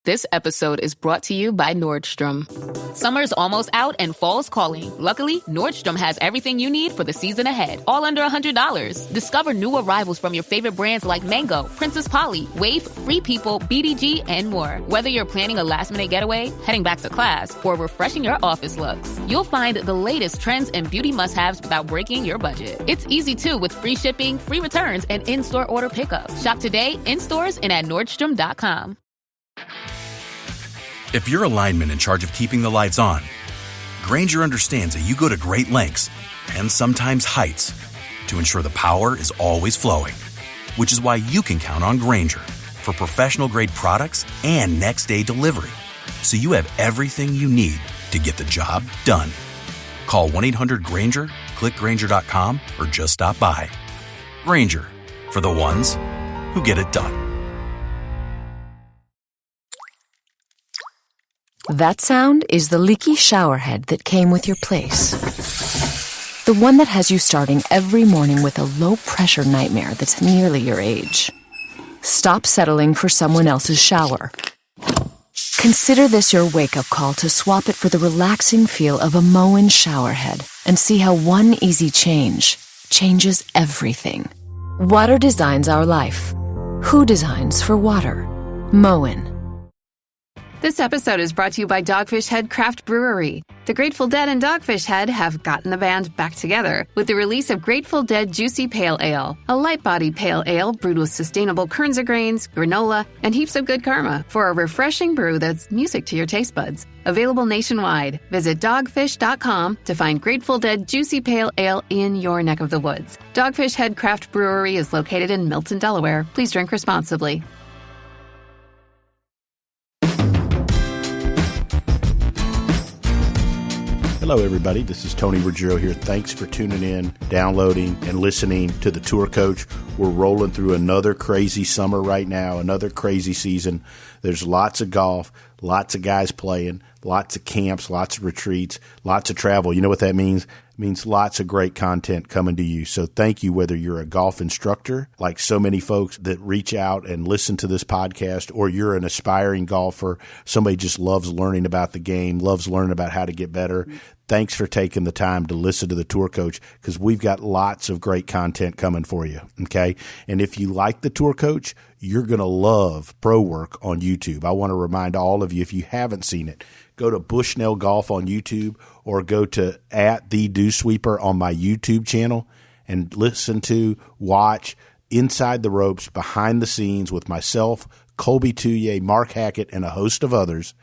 This episode is brought to you by Nordstrom. Summer's almost out and fall's calling. Luckily, Nordstrom has everything you need for the season ahead, all under $100. Discover new arrivals from your favorite brands like Mango, Princess Polly, Wave, Free People, BDG, and more. Whether you're planning a last-minute getaway, heading back to class, or refreshing your office looks, you'll find the latest trends and beauty must-haves without breaking your budget. It's easy, too, with free shipping, free returns, and in-store order pickup. Shop today, in stores, and at Nordstrom.com. If you're a lineman in charge of keeping the lights on, Grainger understands that you go to great lengths, and sometimes heights, to ensure the power is always flowing. Which is why you can count on Grainger for professional-grade products and next-day delivery, so you have everything you need to get the job done. Call 1-800-GRAINGER, click Grainger.com, or just stop by. Grainger, for the ones who get it done. That sound is the leaky shower head that came with your place. The one that has you starting every morning with a low-pressure nightmare that's nearly your age. Stop settling for someone else's shower. Consider this your wake-up call to swap it for the relaxing feel of a Moen shower head and see how one easy change changes everything. Water designs our life. Who designs for water? Moen. This episode is brought to you by Dogfish Head Craft Brewery. The Grateful Dead and Dogfish Head have gotten the band back together with the release of Grateful Dead Juicy Pale Ale, a light-bodied pale ale brewed with sustainable Kernza grains, granola, and heaps of good karma for a refreshing brew that's music to your taste buds. Available nationwide. Visit dogfish.com to find Grateful Dead Juicy Pale Ale in your neck of the woods. Dogfish Head Craft Brewery is located in Milton, Delaware. Please drink responsibly. Hello, everybody. This is Tony Ruggiero here. Thanks for tuning in, downloading, and listening to The Tour Coach. We're rolling through another crazy summer right now, another crazy season. There's lots of golf, lots of guys playing, lots of camps, lots of retreats, lots of travel. You know what that means? It means lots of great content coming to you. So thank you, whether you're a golf instructor, like so many folks that reach out and listen to this podcast, or you're an aspiring golfer, somebody just loves learning about the game, loves learning about how to get better. Thanks for taking the time to listen to The Tour Coach, because we've got lots of great content coming for you, okay? And if you like The Tour Coach, you're going to love Pro Work on YouTube. I want to remind all of you, if you haven't seen it, go to Bushnell Golf on YouTube or go to @TheDewSweeper on my YouTube channel and listen to, watch Inside the Ropes, behind the scenes with myself, Colby Touye, Mark Hackett, and a host of others.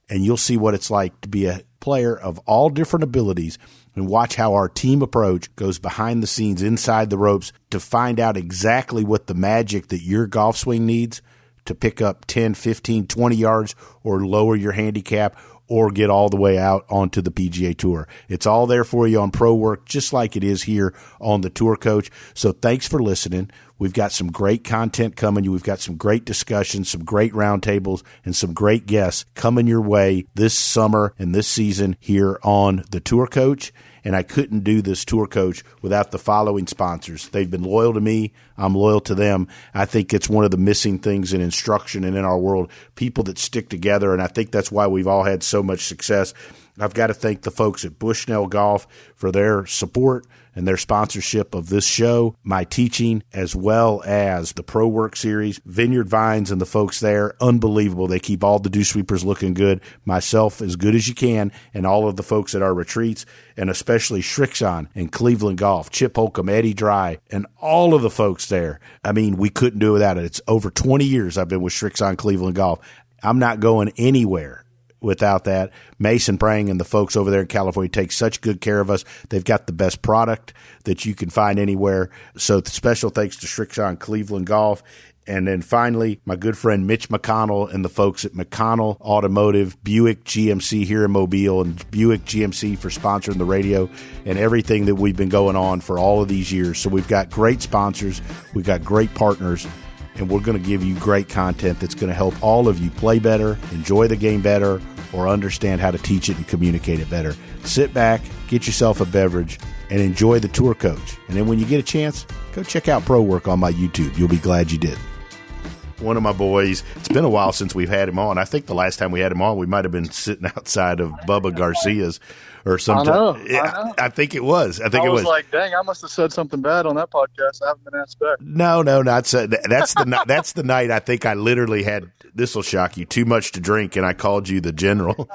And you'll see what it's like to be a player of all different abilities, and watch how our team approach goes behind the scenes, inside the ropes, to find out exactly what the magic that your golf swing needs to pick up 10, 15, 20 yards or lower your handicap or get all the way out onto the PGA Tour. It's all there for you on Pro Work, just like it is here on The Tour Coach. So thanks for listening. We've got some great content coming. We've got some great discussions, some great roundtables, and some great guests coming your way this summer and this season here on The Tour Coach. And I couldn't do this Tour Coach without the following sponsors. They've been loyal to me. I'm loyal to them. I think it's one of the missing things in instruction and in our world, people that stick together, and I think that's why we've all had so much success. I've got to thank the folks at Bushnell Golf for their support and their sponsorship of this show, my teaching, as well as the Pro Work series. Vineyard Vines and the folks there, unbelievable. They keep all the dew sweepers looking good, myself as good as you can, and all of the folks at our retreats, and especially Shrixon and Cleveland Golf, Chip Holcomb, Eddie Dry, and all of the folks there. I mean, we couldn't do it without it. It's over 20 years I've been with Shrixon Cleveland Golf. I'm not going anywhere without that. Mason Prang and the folks over there in California take such good care of us. They've got the best product that you can find anywhere. So special thanks to Shrixon Cleveland Golf. And then finally, my good friend Mitch McConnell and the folks at McConnell Automotive, Buick GMC here in Mobile, and Buick GMC for sponsoring the radio and everything that we've been going on for all of these years. So we've got great sponsors, we've got great partners, and we're going to give you great content that's going to help all of you play better, enjoy the game better, or understand how to teach it and communicate it better. Sit back, get yourself a beverage, and enjoy the Tour Coach. And then when you get a chance, go check out Pro Work on my YouTube. You'll be glad you did. one of my boys. It's been a while since we've had him on. I think the last time we had him on, we might have been sitting outside of Bubba Garcia's or something. I know. I think it was. I was like, dang, I must have said something bad on that podcast. I haven't been asked back. No, not so. That's the night I think I literally had, this will shock you, too much to drink, and I called you the general.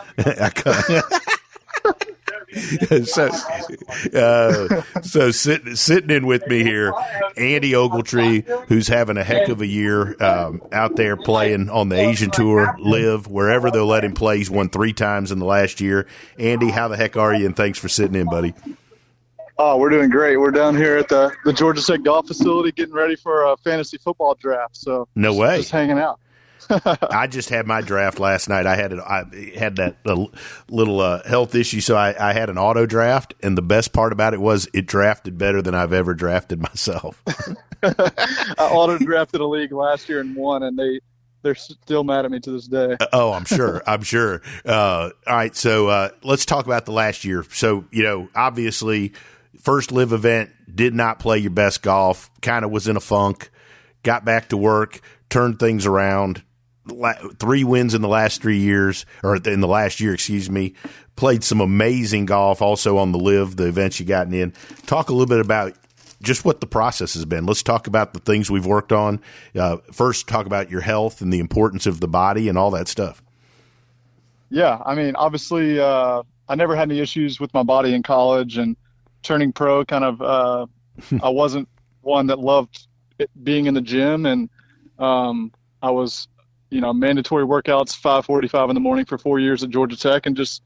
So sitting in with me here, Andy Ogletree, who's having a heck of a year out there playing on the Asian Tour, Live, wherever they'll let him play. He's won 3 times in the last year. Andy, how the heck are you? And thanks for sitting in, buddy. Oh, we're doing great. We're down here at the Georgia Tech golf facility getting ready for a fantasy football draft. So no way, just hanging out. I just had my draft last night. I had that little health issue, so I had an auto draft, and the best part about it was it drafted better than I've ever drafted myself. I auto drafted a league last year and won, and they're still mad at me to this day. Oh, I'm sure. All right, so let's talk about the last year. So, obviously, first Live event, did not play your best golf, kind of was in a funk, got back to work, turned things around. 3 wins in the last 3 years, or in the last year, excuse me. Played some amazing golf also on the Live, the events you gotten in. Talk a little bit about just what the process has been. Let's talk about the things we've worked on. First, talk about your health and the importance of the body and all that stuff. Yeah, I mean, obviously, I never had any issues with my body in college, and turning pro kind of, I wasn't one that loved being in the gym, and I was mandatory workouts, 5:45 in the morning for 4 years at Georgia Tech, and just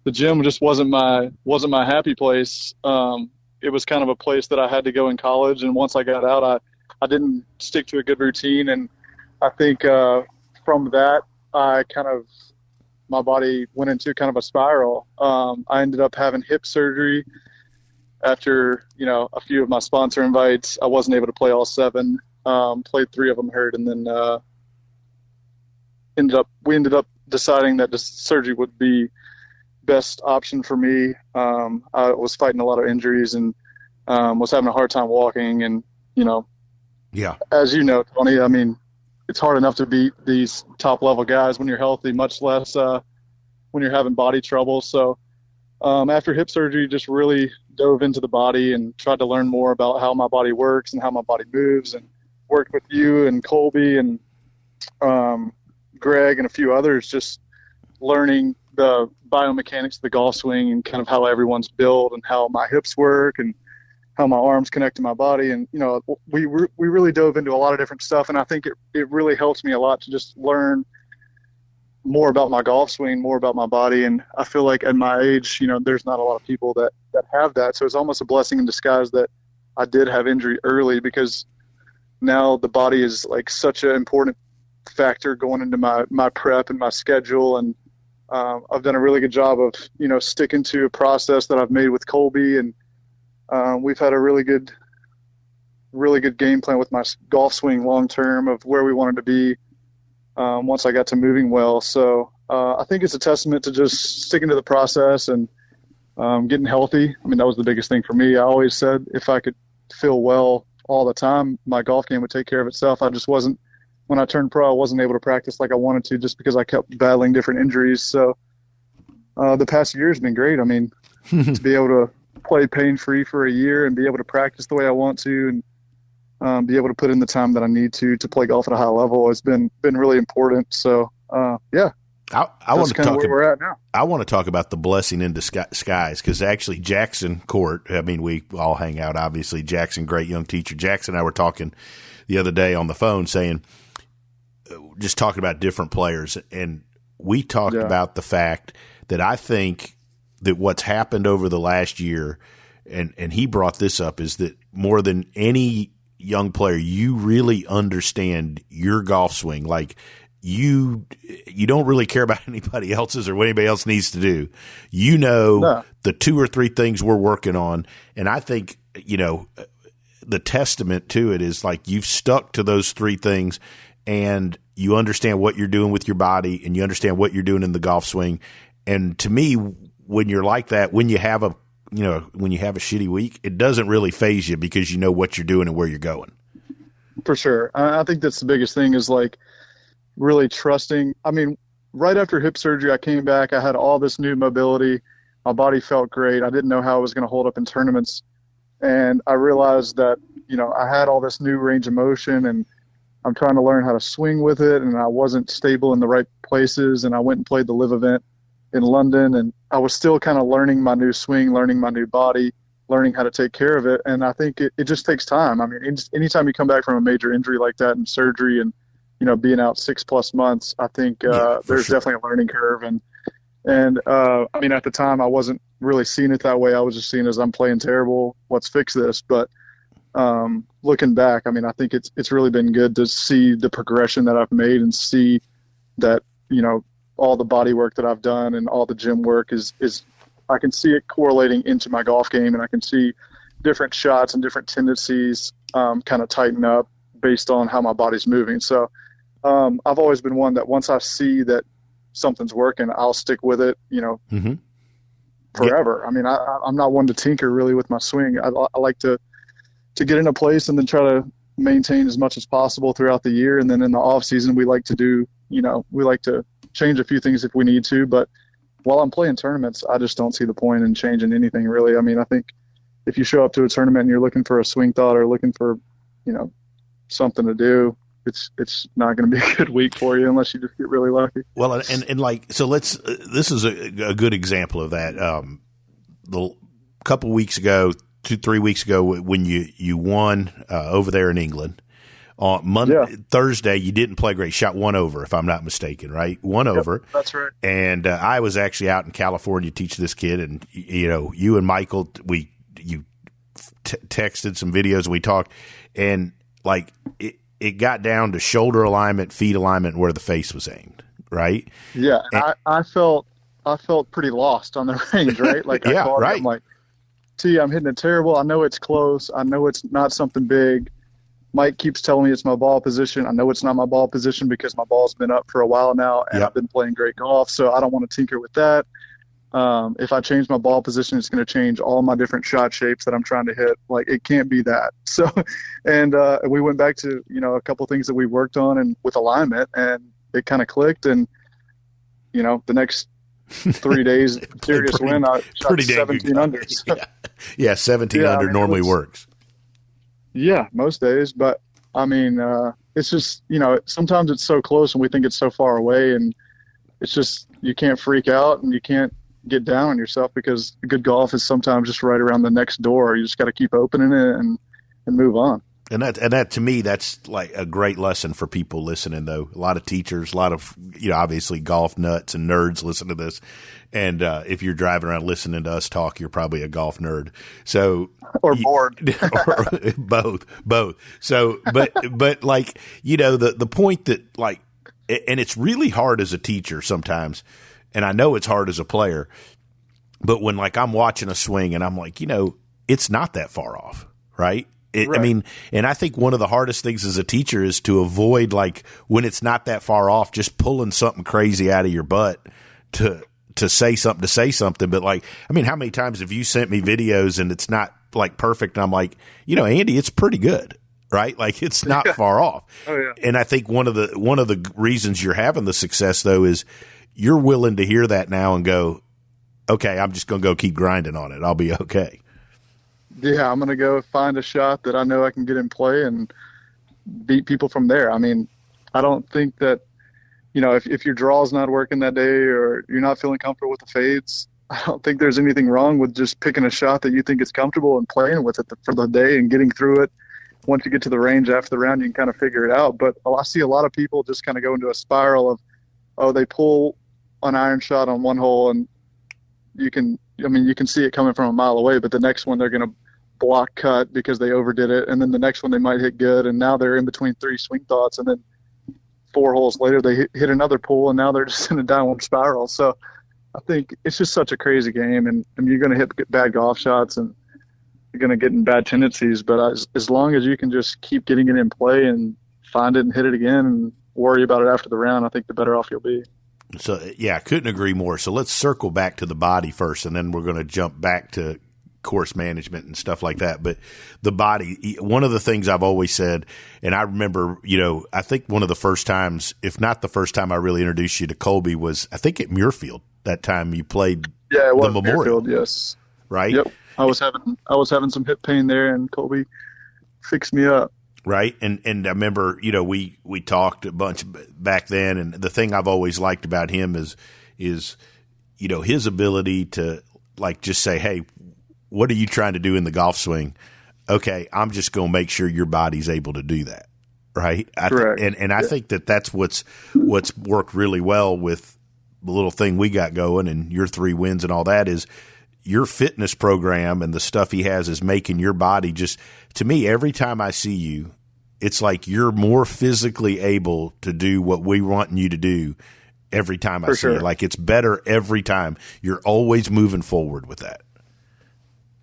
the gym just wasn't my happy place. It was kind of a place that I had to go in college, and once I got out, I didn't stick to a good routine, and I think from that, my body went into kind of a spiral. I ended up having hip surgery after a few of my sponsor invites. I wasn't able to play all 7. Played 3 of them hurt, and then we ended up deciding that the surgery would be best option for me. I was fighting a lot of injuries and was having a hard time walking, and yeah, as you know, Tony, I mean, it's hard enough to beat these top level guys when you're healthy, much less when you're having body trouble. So after hip surgery, just really dove into the body and tried to learn more about how my body works and how my body moves, and worked with you and Colby and Greg and a few others, just learning the biomechanics of the golf swing and kind of how everyone's built and how my hips work and how my arms connect to my body. And, we really dove into a lot of different stuff. And I think it really helps me a lot to just learn more about my golf swing, more about my body. And I feel like at my age, there's not a lot of people that have that. So it's almost a blessing in disguise that I did have injury early, because now the body is like such an important factor going into my prep and my schedule. And I've done a really good job of, sticking to a process that I've made with Colby. And we've had a really good game plan with my golf swing long-term of where we wanted to be once I got to moving well. So I think it's a testament to just sticking to the process and getting healthy. I mean, that was the biggest thing for me. I always said if I could feel well all the time, my golf game would take care of itself. I just wasn't. When I turned pro, I wasn't able to practice like I wanted to, just because I kept battling different injuries. So the past year has been great. I mean, to be able to play pain-free for a year and be able to practice the way I want to, and be able to put in the time that I need to play golf at a high level has been really important. So, yeah. I want to talk where we're at now. I want to talk about the blessing in disguise, because actually Jackson Court, I mean, we all hang out, obviously. Jackson, great young teacher. Jackson and I were talking the other day on the phone, just talking about different players, and we talked about the fact that I think that what's happened over the last year, and he brought this up, is that more than any young player, you really understand your golf swing. Like, you don't really care about anybody else's or what anybody else needs to do. The 2 or 3 things we're working on, and I think, the testament to it is like you've stuck to those 3 things, and you understand what you're doing with your body, and you understand what you're doing in the golf swing. And to me, when you're like that, when you have a shitty week, it doesn't really faze you, because you know what you're doing and where you're going. For sure. I think that's the biggest thing is like really trusting. I mean, right after hip surgery, I came back. I had all this new mobility. My body felt great. I didn't know how I was going to hold up in tournaments. And I realized that, I had all this new range of motion and I'm trying to learn how to swing with it. And I wasn't stable in the right places. And I went and played the live event in London. And I was still kind of learning my new swing, learning my new body, learning how to take care of it. And I think it just takes time. I mean, anytime you come back from a major injury like that and surgery and, being out 6+ months, I think there's definitely a learning curve. And I mean, at the time I wasn't really seeing it that way. I was just seeing it as I'm playing terrible. Let's fix this. But looking back, I mean, I think it's really been good to see the progression that I've made and see that, all the body work that I've done and all the gym work is I can see it correlating into my golf game, and I can see different shots and different tendencies kind of tighten up based on how my body's moving. So I've always been one that once I see that something's working, I'll stick with it, forever. Yeah. I mean, I'm not one to tinker really with my swing. I like to get in a place and then try to maintain as much as possible throughout the year. And then in the off season, we like to do, we like to change a few things if we need to, but while I'm playing tournaments, I just don't see the point in changing anything really. I mean, I think if you show up to a tournament and you're looking for a swing thought or looking for, something to do, it's not going to be a good week for you unless you just get really lucky. Well, and like, so this is a good example of that. The couple weeks ago, 2-3 weeks ago, when you won over there in England, on Monday, Thursday, you didn't play great. Shot 1 over, if I'm not mistaken, right? 1 over. That's right. And I was actually out in California teaching this kid, and you and Michael, you texted some videos and we talked, and like it got down to shoulder alignment, feet alignment, where the face was aimed, right? Yeah, and I felt pretty lost on the range, right? Like I called it, I'm like, I'm hitting it terrible. I know it's close. I know it's not something big. Mike keeps telling me it's my ball position. I know it's not my ball position because my ball's been up for a while now, and I've been playing great golf, so I don't want to tinker with that. If I change my ball position, it's going to change all my different shot shapes that I'm trying to hit. Like, it can't be that. So, and we went back to, a couple things that we worked on and with alignment, and it kind of clicked. And, the next 3 days, serious win, I shot 17 under. So. Yeah, 17 under normally works. Yeah, most days. But, I mean, it's just, sometimes it's so close and we think it's so far away, and it's just, you can't freak out and you can't get down on yourself because good golf is sometimes just right around the next door. You just got to keep opening it and move on. And that to me, that's like a great lesson for people listening, though. A lot of teachers, a lot of, obviously golf nuts and nerds listen to this. And if you're driving around listening to us talk, you're probably a golf nerd. So, or bored. Or both. So, but like, the point that like, and it's really hard as a teacher sometimes, and I know it's hard as a player, but when like I'm watching a swing and I'm like, it's not that far off, right? Right. I mean, and I think one of the hardest things as a teacher is to avoid, like, when it's not that far off, just pulling something crazy out of your butt to say something. But like, I mean, how many times have you sent me videos and it's not like perfect? And I'm like, Andy, it's pretty good. Right? Like, it's not far off. Oh, yeah. And I think one of the reasons you're having the success, though, is you're willing to hear that now and go, okay, I'm just going to go keep grinding on it. I'll be okay. Yeah, I'm going to go find a shot that I know I can get in play and beat people from there. I mean, I don't think that, if your draw's not working that day or you're not feeling comfortable with the fades, I don't think there's anything wrong with just picking a shot that you think is comfortable and playing with it for the day and getting through it. Once you get to the range after the round, you can kind of figure it out. But I see a lot of people just kind of go into a spiral of, they pull an iron shot on one hole and you can see it coming from a mile away, but the next one they're going to block cut because they overdid it. And then the next one they might hit good. And now they're in between 3 swing thoughts. And then 4 holes later, they hit another pull and now they're just in a downward spiral. So I think it's just such a crazy game, and you're going to hit bad golf shots and you're going to get in bad tendencies, but as long as you can just keep getting it in play and find it and hit it again and worry about it after the round, I think the better off you'll be. So, yeah, I couldn't agree more. So let's circle back to the body first, and then we're going to jump back to course management and stuff like that. But the body, one of the things I've always said, and I remember, I think one of the first times, if not the first time I really introduced you to Colby was, I think at Muirfield, that time you played it was the Memorial. Muirfield, yes. Right? Yep. I was having some hip pain there, and Colby fixed me up. Right. And I remember, we talked a bunch back then, and the thing I've always liked about him is, his ability to like just say, hey, what are you trying to do in the golf swing? Okay, I'm just going to make sure your body's able to do that. Right. Correct. I think that's what's worked really well with the little thing we got going and your 3 wins and all that is your fitness program and the stuff he has is making your body just, to me, every time I see you, it's like you're more physically able to do what we want you to do every time I see you. Like it's better every time. You're always moving forward with that.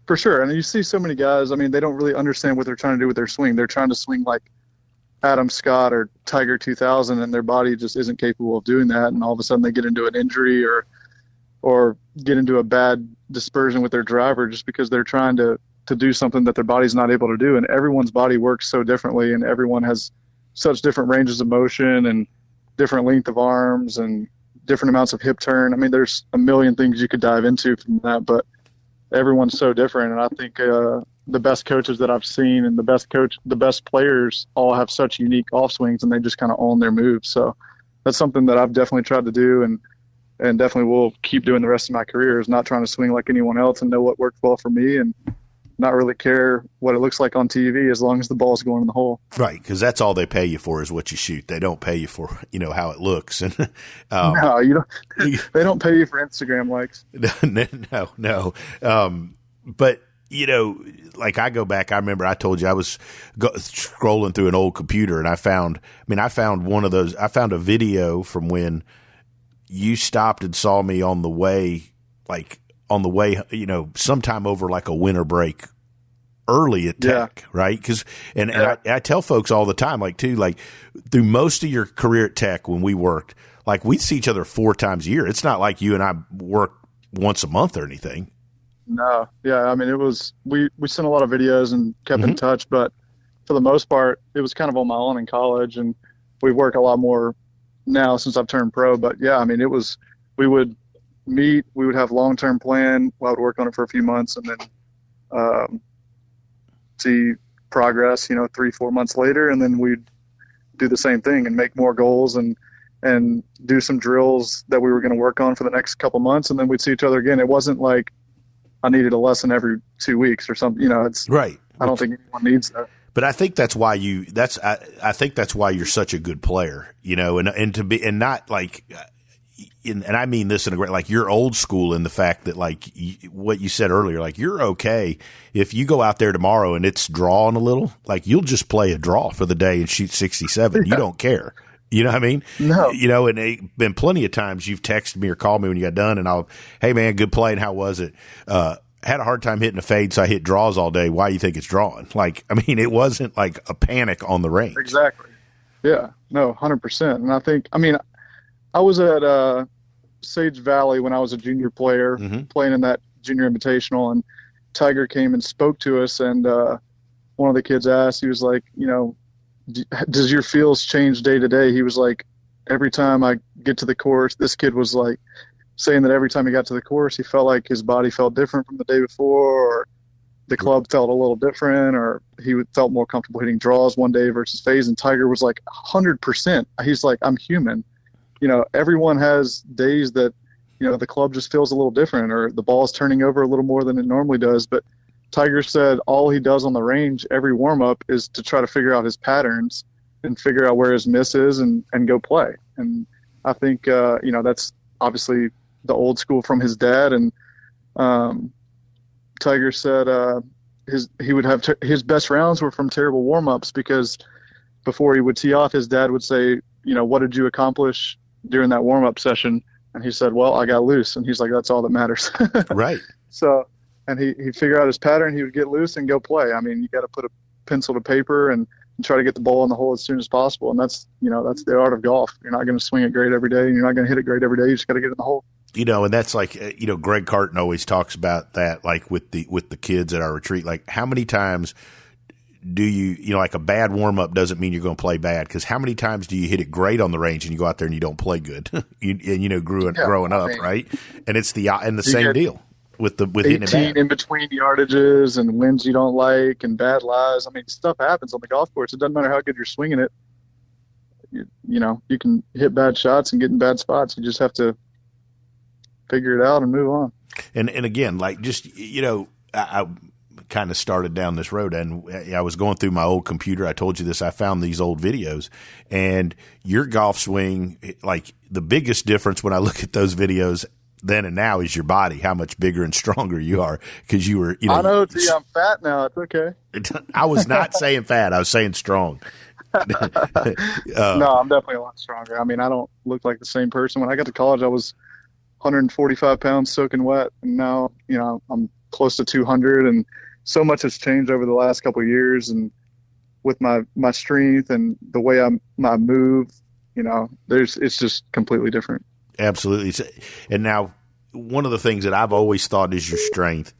For sure. And you see so many guys, I mean, they don't really understand what they're trying to do with their swing. They're trying to swing like Adam Scott or Tiger 2000, and their body just isn't capable of doing that. And all of a sudden they get into an injury or get into a bad dispersion with their driver just because they're trying to do something that their body's not able to do. And everyone's body works so differently, and everyone has such different ranges of motion and different length of arms and different amounts of hip turn. I mean, there's a million things you could dive into from that, but everyone's so different. And I think the best coaches that I've seen and the best players all have such unique off swings, and they just kind of own their moves. So that's something that I've definitely tried to do, and definitely will keep doing the rest of my career, is not trying to swing like anyone else and know what worked well for me and not really care what it looks like on TV as long as the ball's going in the hole. Right, because that's all they pay you for is what you shoot. They don't pay you for, how it looks. And no, you don't. They don't pay you for Instagram likes. No. But like I go back, I remember I told you I was scrolling through an old computer and I found one of those. I found a video from when you stopped and saw me on the way, sometime over like a winter break early at Tech, right? And I tell folks all the time, through most of your career at Tech when we worked, like we'd see each other 4 times a year. It's not like you and I work once a month or anything. No. Yeah. I mean, it was, we sent a lot of videos and kept in touch, but for the most part, it was kind of on my own in college, and we work a lot more now since I've turned pro. But yeah, I mean, we would meet, we would have long-term plan. I would work on it for a few months and then see progress, 3-4 months later. And then we'd do the same thing and make more goals and do some drills that we were going to work on for the next couple months. And then we'd see each other again. It wasn't like I needed a lesson every 2 weeks or something, it's right. I don't think anyone needs that. But I think that's why I think that's why you're such a good player, and to be, and not like, and I mean this in a great, like you're old school in the fact that what you said earlier, like you're okay if you go out there tomorrow and it's drawing a little, like you'll just play a draw for the day and shoot 67. You don't care. You know what I mean? No. And it's been plenty of times you've texted me or called me when you got done and hey man, good play. And how was it? Had a hard time hitting a fade, so I hit draws all day. Why do you think it's drawing? It wasn't like a panic on the range. Exactly. Yeah. No, 100%. And I was at Sage Valley when I was a junior player, playing in that junior invitational, and Tiger came and spoke to us, and one of the kids asked, he was like, does your feels change day to day? He was like, every time I get to the course, this kid was like saying that every time he got to the course, he felt like his body felt different from the day before, or the club felt a little different, or he felt more comfortable hitting draws one day versus fades. And Tiger was like 100%. He's like, I'm human. Everyone has days that, the club just feels a little different, or the ball is turning over a little more than it normally does. But Tiger said all he does on the range every warm-up is to try to figure out his patterns and figure out where his miss is and go play. And I think, that's obviously the old school from his dad. And Tiger said he would have his best rounds were from terrible warm-ups, because before he would tee off, his dad would say, what did you accomplish during that warm-up session? And he said, well, I got loose. And he's like, that's all that matters. Right. So, and he'd figure out his pattern. He would get loose and go play. I mean, you got to put a pencil to paper and try to get the ball in the hole as soon as possible. And that's the art of golf. You're not going to swing it great every day, and you're not going to hit it great every day. You just got to get in the hole. And that's like, Greg Carton always talks about that, like with the kids at our retreat. Like, how many times do you, like a bad warm up doesn't mean you're going to play bad, because how many times do you hit it great on the range and you go out there and you don't play good? Growing up, right? And it's the same deal with hitting it bad. In between yardages and winds you don't like and bad lies. I mean, stuff happens on the golf course. It doesn't matter how good you're swinging it. You can hit bad shots and get in bad spots. You just have to figure it out and move on. And again, like, just, I kind of started down this road, and I was going through my old computer. I told you this. I found these old videos, and your golf swing, like, the biggest difference when I look at those videos then and now is your body, how much bigger and stronger you are, because you were, I know, I'm fat now. It's okay. I was not saying fat. I was saying strong. No, I'm definitely a lot stronger. I mean, I don't look like the same person. When I got to college, I was 145 pounds soaking wet, and now, I'm close to 200, and so much has changed over the last couple of years, and with my strength and the way I move, it's just completely different. Absolutely. And now, one of the things that I've always thought is your strength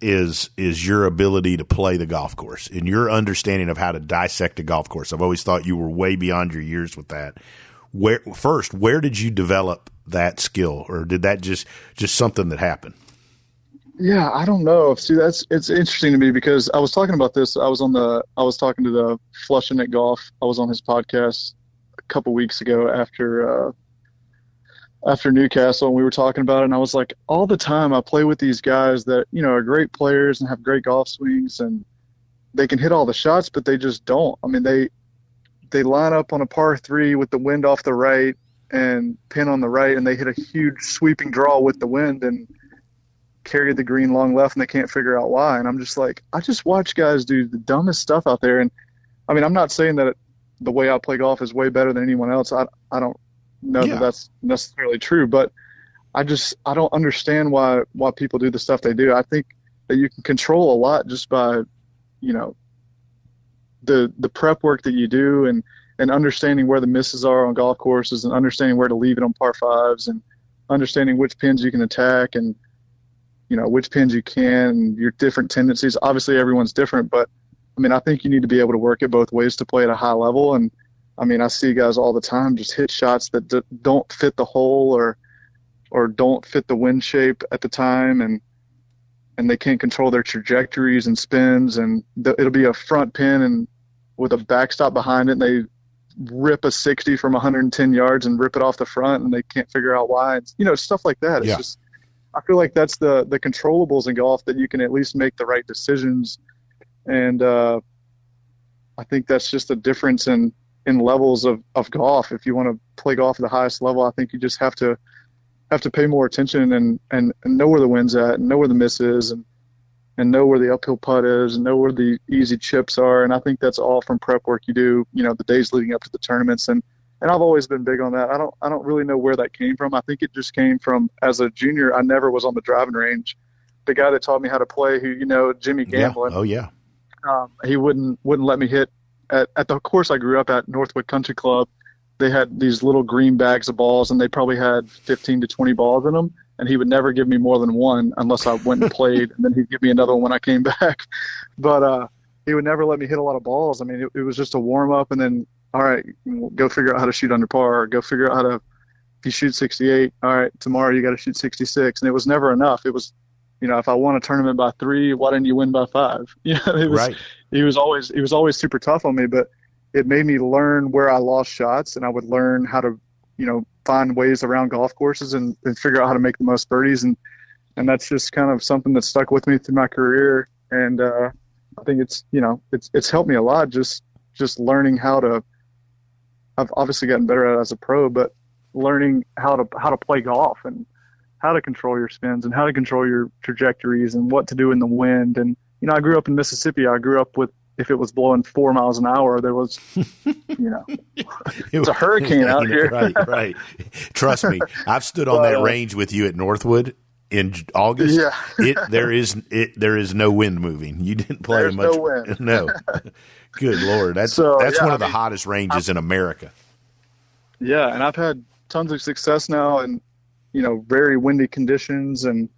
is your ability to play the golf course and your understanding of how to dissect a golf course. I've always thought you were way beyond your years with that. Where did you develop that skill, or did that just something that happened? Yeah, I don't know. See, it's interesting to me, because I was talking about this. I was talking to the Flushing at Golf. I was on his podcast a couple weeks ago after Newcastle, and we were talking about it, and I was like, all the time I play with these guys that, are great players and have great golf swings, and they can hit all the shots, but they just don't. I mean, they line up on a par 3 with the wind off the right and pin on the right, and they hit a huge sweeping draw with the wind and carry the green long left, and they can't figure out why. And I'm just like, I just watch guys do the dumbest stuff out there. And I mean, I'm not saying that the way I play golf is way better than anyone else. I don't know that that's necessarily true, but I don't understand why people do the stuff they do. I think that you can control a lot just by, the prep work that you do, and understanding where the misses are on golf courses, and understanding where to leave it on par 5s, and understanding which pins you can attack, and which pins you can, and your different tendencies. Obviously everyone's different, but I mean, I think you need to be able to work it both ways to play at a high level. And I mean, I see guys all the time just hit shots that don't fit the hole or don't fit the wind shape at the time, and they can't control their trajectories and spins, and it'll be a front pin and with a backstop behind it, and they rip a 60 from 110 yards and rip it off the front, and they can't figure out why. It's, stuff like that. It's just, I feel like that's the controllables in golf, that you can at least make the right decisions. And I think that's just a difference in levels of golf. If you want to play golf at the highest level, I think you just have to pay more attention and know where the wind's at, and know where the miss is, and know where the uphill putt is, and know where the easy chips are. And I think that's all from prep work you do, the days leading up to the tournaments. And I've always been big on that. I don't really know where that came from. I think it just came from, as a junior, I never was on the driving range. The guy that taught me how to play, who, Jimmy Gamblin. Yeah. Oh yeah. He wouldn't let me hit at the course I grew up at, Northwood Country Club. They had these little green bags of balls, and they probably had 15 to 20 balls in them. And he would never give me more than one unless I went and played, and then he'd give me another one when I came back. But he would never let me hit a lot of balls. I mean, it was just a warm up, and then, all right, go figure out how to shoot under par, or go figure out if you shoot 68, all right, tomorrow you got to shoot 66. And it was never enough. It was, if I won a tournament by 3, why didn't you win by 5? It was, right. He was always super tough on me, but it made me learn where I lost shots, and I would learn how to, find ways around golf courses and figure out how to make the most birdies. And that's just kind of something that stuck with me through my career. And I think it's helped me a lot, just learning how to, I've obviously gotten better at it as a pro, but learning how to play golf, and how to control your spins, and how to control your trajectories, and what to do in the wind. And, I grew up in Mississippi. I grew up with, if it was blowing 4 miles an hour, there was, it's a hurricane out here. Right. Trust me, I've stood on that range with you at Northwood in August. Yeah. There is no wind moving. You didn't play There's much. No wind. No. Good Lord. That's one of the hottest ranges in America. Yeah. And I've had tons of success now. And, very windy conditions and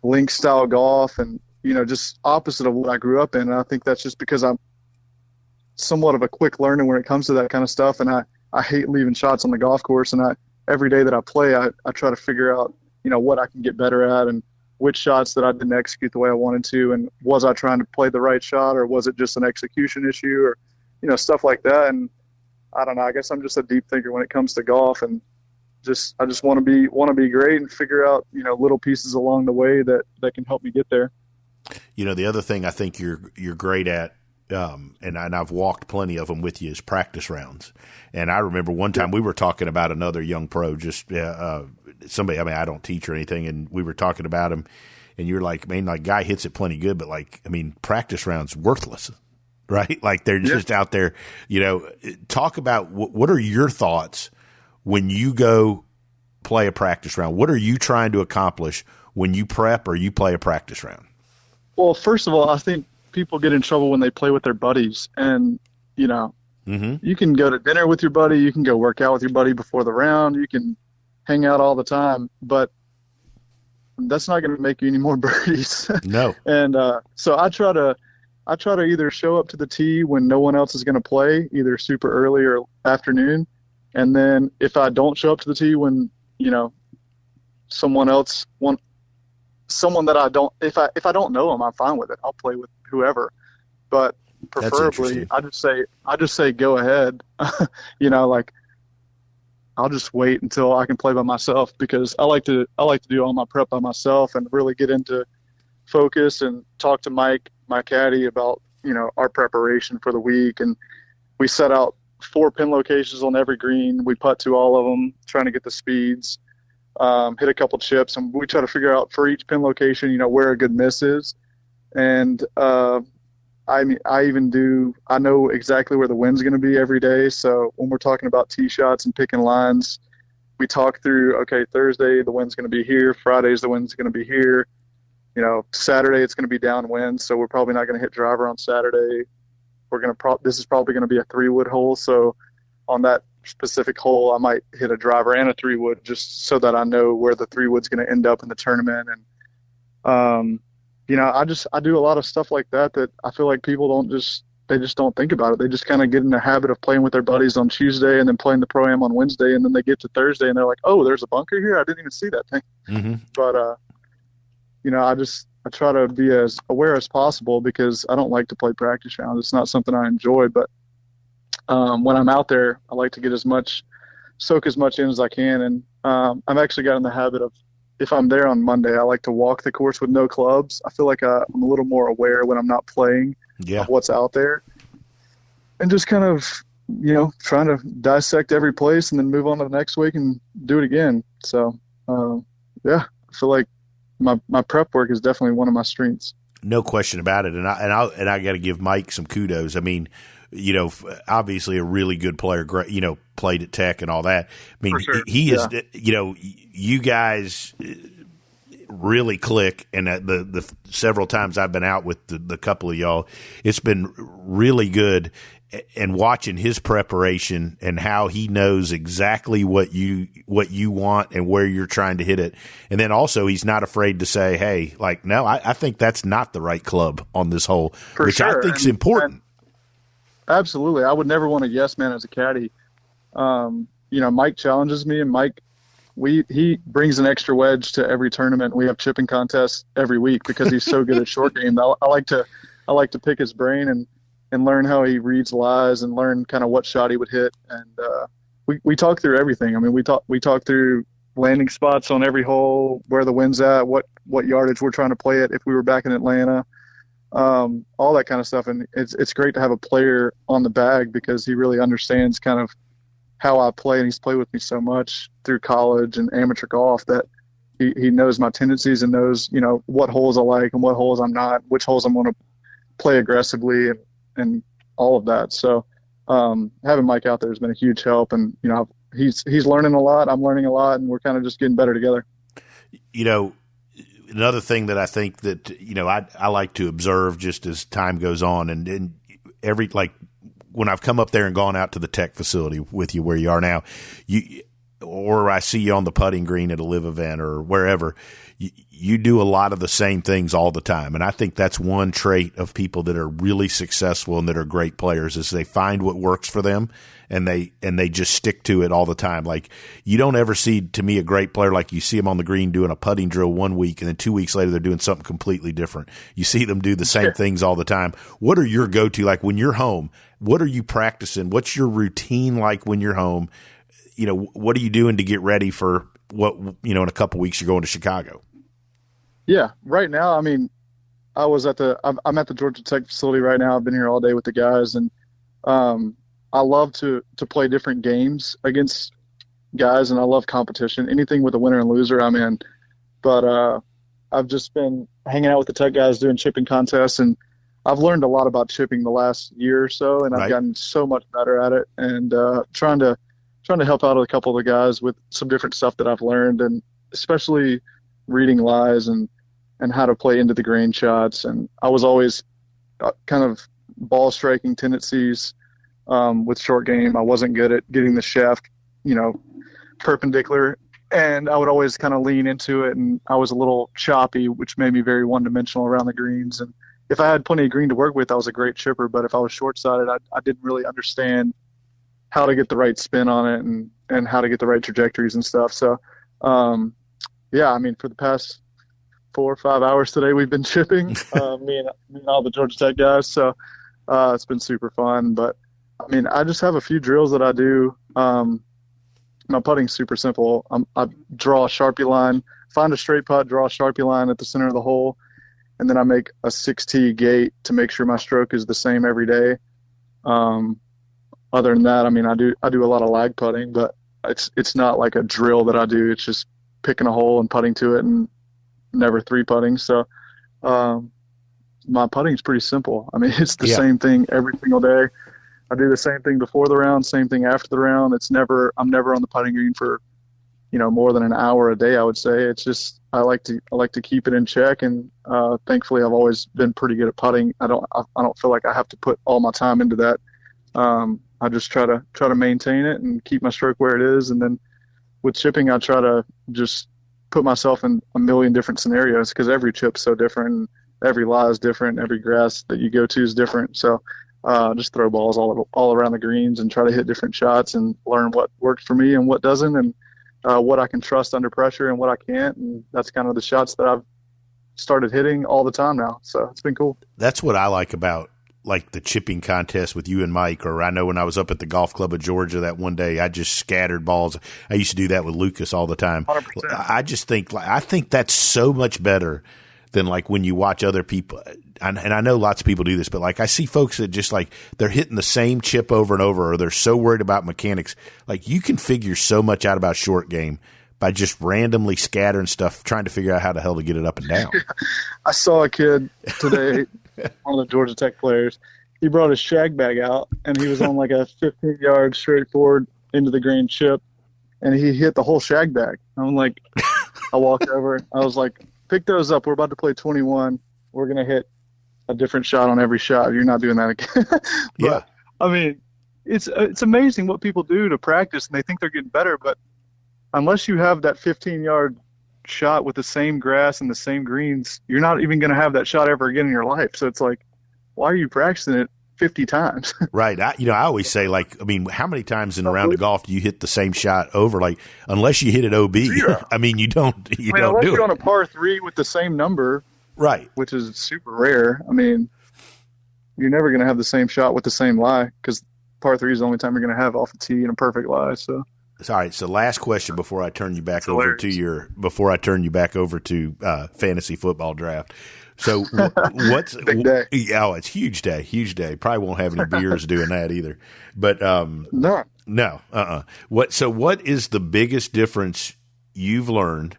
link style golf and, just opposite of what I grew up in. And I think that's just because I'm somewhat of a quick learner when it comes to that kind of stuff. And I hate leaving shots on the golf course. And every day that I play, I try to figure out, what I can get better at and which shots that I didn't execute the way I wanted to. And was I trying to play the right shot, or was it just an execution issue, or, stuff like that. And I don't know, I guess I'm just a deep thinker when it comes to golf, and I just want to be great and figure out, little pieces along the way that can help me get there. The other thing I think you're great at, and I've walked plenty of them with you, is practice rounds. And I remember one time we were talking about another young pro, just somebody, I don't teach or anything, and we were talking about him, and you're like, man, like, guy hits it plenty good, but practice rounds worthless, right? Like, they're just out there, talk about what are your thoughts when you go play a practice round? What are you trying to accomplish when you prep or you play a practice round? Well, first of all, I think people get in trouble when they play with their buddies, and, you can go to dinner with your buddy, you can go work out with your buddy before the round, you can hang out all the time, but that's not going to make you any more birdies. No. And so I try to either show up to the tee when no one else is going to play, either super early or afternoon. And then if I don't show up to the tee when, someone that I don't, if I don't know them, I'm fine with it. I'll play with whoever, but preferably I just say, go ahead. I'll just wait until I can play by myself, because I like to do all my prep by myself and really get into focus and talk to Mike, my caddy, about, our preparation for the week. And we set out 4 pin locations on every green. We putt to all of them, trying to get the speeds, hit a couple chips, and we try to figure out for each pin location, where a good miss is. And I know exactly where the wind's going to be every day. So when we're talking about tee shots and picking lines, we talk through, okay, Thursday, the wind's going to be here. Fridays, the wind's going to be here. Saturday, it's going to be downwind. So we're probably not going to hit driver on Saturday. This is probably going to be a 3-wood hole. So on that specific hole, I might hit a driver and a 3-wood, just so that I know where the 3-wood's going to end up in the tournament. And, I do a lot of stuff like that I feel like people just don't think about it. They just kind of get in the habit of playing with their buddies on Tuesday and then playing the Pro-Am on Wednesday. And then they get to Thursday and they're like, oh, there's a bunker here. I didn't even see that thing. Mm-hmm. But, I try to be as aware as possible, because I don't like to play practice rounds. It's not something I enjoy, but when I'm out there, I like to soak as much in as I can. And I've actually got in the habit of, if I'm there on Monday, I like to walk the course with no clubs. I feel like I'm a little more aware when I'm not playing of what's out there, and just kind of, trying to dissect every place and then move on to the next week and do it again. So, I feel like my prep work is definitely one of my strengths. No question about it. And I got to give Mike some kudos. I mean, obviously a really good player, great, played at Tech and all that. I mean, sure. He is, you guys really click. And the several times I've been out with the couple of y'all, it's been really good. And watching his preparation and how he knows exactly what you want and where you're trying to hit it. And then also he's not afraid to say, hey, like, no, I think that's not the right club on this hole, which sure. I think is important. Absolutely. I would never want a yes man as a caddy. Mike challenges me, and Mike, he brings an extra wedge to every tournament. We have chipping contests every week because he's so good at short game. I like to pick his brain and learn how he reads lies and learn kind of what shot he would hit. And we talk through everything. I mean, we talk through landing spots on every hole, where the wind's at, what yardage we're trying to play it if we were back in Atlanta, all that kind of stuff. And it's great to have a player on the bag, because he really understands kind of how I play, and he's played with me so much through college and amateur golf that he knows my tendencies and knows, what holes I like and what holes I'm not, which holes I'm going to play aggressively and all of that. So having Mike out there has been a huge help, and he's learning a lot, I'm learning a lot, and we're kind of just getting better together. Another thing that I think that I like to observe just as time goes on, and when I've come up there and gone out to the Tech facility with you where you are now, or I see you on the putting green at a live event or wherever, you do a lot of the same things all the time. And I think that's one trait of people that are really successful and that are great players is they find what works for them and they just stick to it all the time. Like you don't ever see, to me, a great player like you see them on the green doing a putting drill 1 week and then 2 weeks later they're doing something completely different. You see them do the same things all the time. What are your go-to, like when you're home? What are you practicing? What's your routine like when you're home? What are you doing to get ready for what, in a couple weeks you're going to Chicago? Yeah, right now, I mean, I'm at the Georgia Tech facility right now. I've been here all day with the guys, and I love to play different games against guys, and I love competition. Anything with a winner and loser, I'm in. But I've just been hanging out with the Tech guys doing chipping contests, and I've learned a lot about chipping the last year or so, and I've gotten so much better at it, and trying to help out a couple of the guys with some different stuff that I've learned, and especially reading lies and how to play into the grain shots. And I was always kind of ball striking tendencies with short game. I wasn't good at getting the shaft, perpendicular, and I would always kind of lean into it, and I was a little choppy, which made me very one-dimensional around the greens. And if I had plenty of green to work with, I was a great chipper, but if I was short-sided, I didn't really understand how to get the right spin on it and how to get the right trajectories and stuff. So, I mean, for the past 4 or 5 hours today, we've been chipping, me and all the Georgia Tech guys. So it's been super fun. But, I mean, I just have a few drills that I do. My putting's super simple. I draw a Sharpie line, find a straight putt, draw a Sharpie line at the center of the hole, and then I make a 6T gate to make sure my stroke is the same every day. Other than that, I mean, I do a lot of lag putting, but it's not like a drill that I do. It's just picking a hole and putting to it and never three putting. So my putting is pretty simple. I mean, it's the same thing every single day. I do the same thing before the round, same thing after the round. I'm never on the putting green for, more than an hour a day, I would say. It's just, I like to keep it in check. And thankfully I've always been pretty good at putting. I don't feel like I have to put all my time into that. I just try to maintain it and keep my stroke where it is. And then with chipping, I try to just put myself in a million different scenarios because every chip's so different. And every lie is different. Every grass that you go to is different. So just throw balls all around the greens and try to hit different shots and learn what works for me and what doesn't, and what I can trust under pressure and what I can't. And that's kind of the shots that I've started hitting all the time now. So it's been cool. That's what I like about like the chipping contest with you and Mike, or I know when I was up at the golf club of Georgia that one day, I just scattered balls. I used to do that with Lucas all the time. 100%. I think that's so much better than like when you watch other people. And I know lots of people do this, but like I see folks that just like they're hitting the same chip over and over, or they're so worried about mechanics. Like you can figure so much out about short game by just randomly scattering stuff, trying to figure out how the hell to get it up and down. I saw a kid today, one of the Georgia Tech players. He brought his shag bag out, and he was on like a 15-yard straightforward into the green chip, and he hit the whole shag bag. I'm like, I walked over. I was like, pick those up. We're about to play 21. We're going to hit a different shot on every shot. You're not doing that again. But, I mean, it's amazing what people do to practice, and they think they're getting better, but unless you have that 15-yard shot with the same grass and the same greens, you're not even going to have that shot ever again in your life. So it's like, why are you practicing it 50 times? Right. I always say, like, I mean, how many times in a round of golf do you hit the same shot over? Like, unless you hit it OB, I mean, you don't unless do you're it. On a par 3 with the same number, right? Which is super rare. I mean, you're never going to have the same shot with the same lie, because par 3 is the only time you're going to have off the tee in a perfect lie. So. All right. So last question before I turn you back over to fantasy football draft. So what's big day? Oh, it's huge day. Probably won't have any beers doing that either. But no. What is the biggest difference you've learned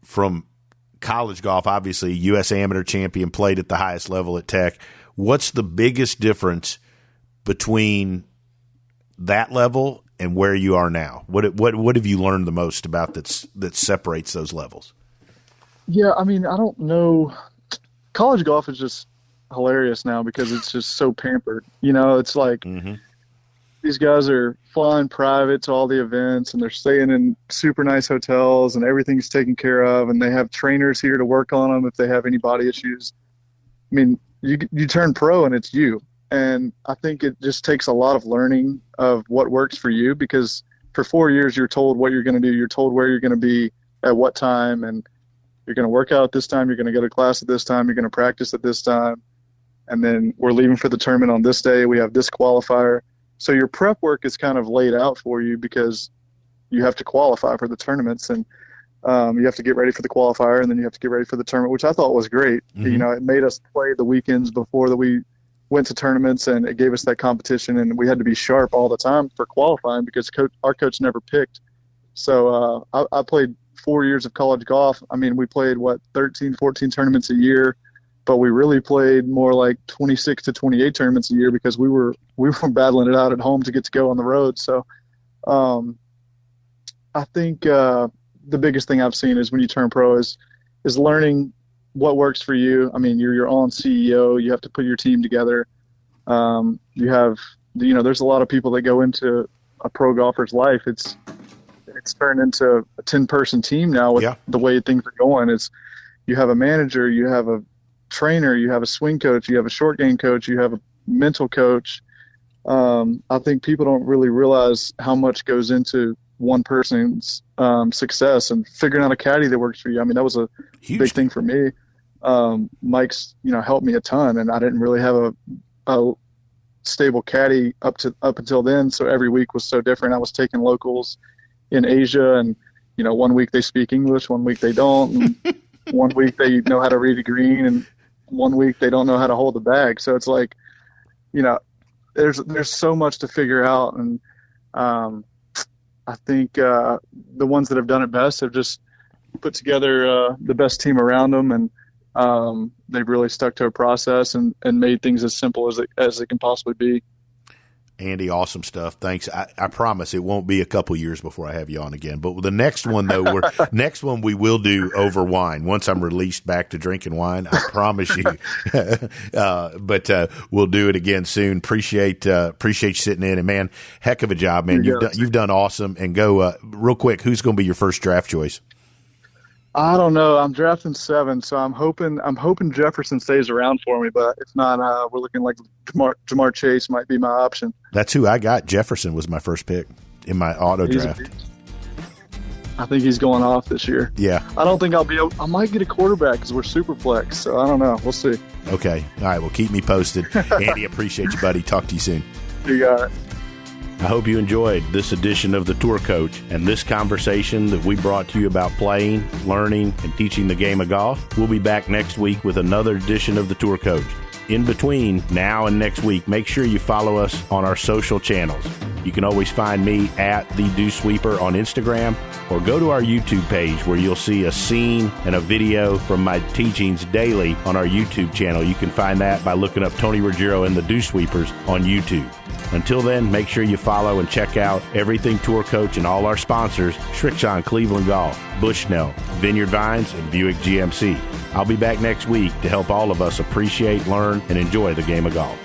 from college golf? Obviously, U.S. Amateur Champion, played at the highest level at Tech. What's the biggest difference between that level and where you are now? What have you learned the most about that separates those levels? Yeah, I mean, I don't know. College golf is just hilarious now because it's just so pampered. It's like these guys are flying private to all the events, and they're staying in super nice hotels, and everything's taken care of, and they have trainers here to work on them if they have any body issues. I mean, you turn pro and it's you. And I think it just takes a lot of learning of what works for you, because for 4 years you're told what you're going to do. You're told where you're going to be at what time, and you're going to work out at this time. You're going to go to class at this time. You're going to practice at this time. And then we're leaving for the tournament on this day. We have this qualifier. So your prep work is kind of laid out for you, because you have to qualify for the tournaments, and you have to get ready for the qualifier, and then you have to get ready for the tournament, which I thought was great. Mm-hmm. You know, it made us play the weekends before that we went to tournaments, and it gave us that competition, and we had to be sharp all the time for qualifying, because our coach never picked. So I played 4 years of college golf. I mean, we played 13, 14 tournaments a year, but we really played more like 26 to 28 tournaments a year, because we were battling it out at home to get to go on the road. So I think the biggest thing I've seen is when you turn pro is learning what works for you. I mean, you're your own CEO. You have to put your team together. There's a lot of people that go into a pro golfer's life. It's turned into a 10-person team now with the way things are going. It's you have a manager, you have a trainer, you have a swing coach, you have a short game coach, you have a mental coach. I think people don't really realize how much goes into one person's success, and figuring out a caddy that works for you. I mean, that was a big thing for me. Mike's, helped me a ton, and I didn't really have a stable caddy up until then. So every week was so different. I was taking locals in Asia, and, 1 week they speak English, 1 week they don't. And 1 week they know how to read a green, and 1 week they don't know how to hold the bag. So it's like, there's so much to figure out. And I think the ones that have done it best have just put together the best team around them, and they've really stuck to a process and made things as simple as it can possibly be. Andy, awesome stuff. Thanks. I promise it won't be a couple years before I have you on again. But the next one, though, we will do over wine once I'm released back to drinking wine. I promise you. But we'll do it again soon. Appreciate you sitting in. And man, heck of a job, man. You've done awesome. And go real quick. Who's going to be your first draft choice? I don't know. I'm drafting 7, so I'm hoping Jefferson stays around for me. But if not, we're looking like Jamar Chase might be my option. That's who I got. Jefferson was my first pick in my auto draft. I think he's going off this year. Yeah. I don't think I'll be able – I might get a quarterback because we're super flex, so I don't know. We'll see. Okay. All right. Well, keep me posted. Andy, appreciate you, buddy. Talk to you soon. You got it. I hope you enjoyed this edition of The Tour Coach and this conversation that we brought to you about playing, learning, and teaching the game of golf. We'll be back next week with another edition of The Tour Coach. In between now and next week, make sure you follow us on our social channels. You can always find me at The Dew Sweeper on Instagram, or go to our YouTube page where you'll see a scene and a video from my teachings daily on our YouTube channel. You can find that by looking up Tony Ruggiero and the Dew Sweepers on YouTube. Until then, make sure you follow and check out Everything Tour Coach and all our sponsors, Srixon Cleveland Golf, Bushnell, Vineyard Vines, and Buick GMC. I'll be back next week to help all of us appreciate, learn, and enjoy the game of golf.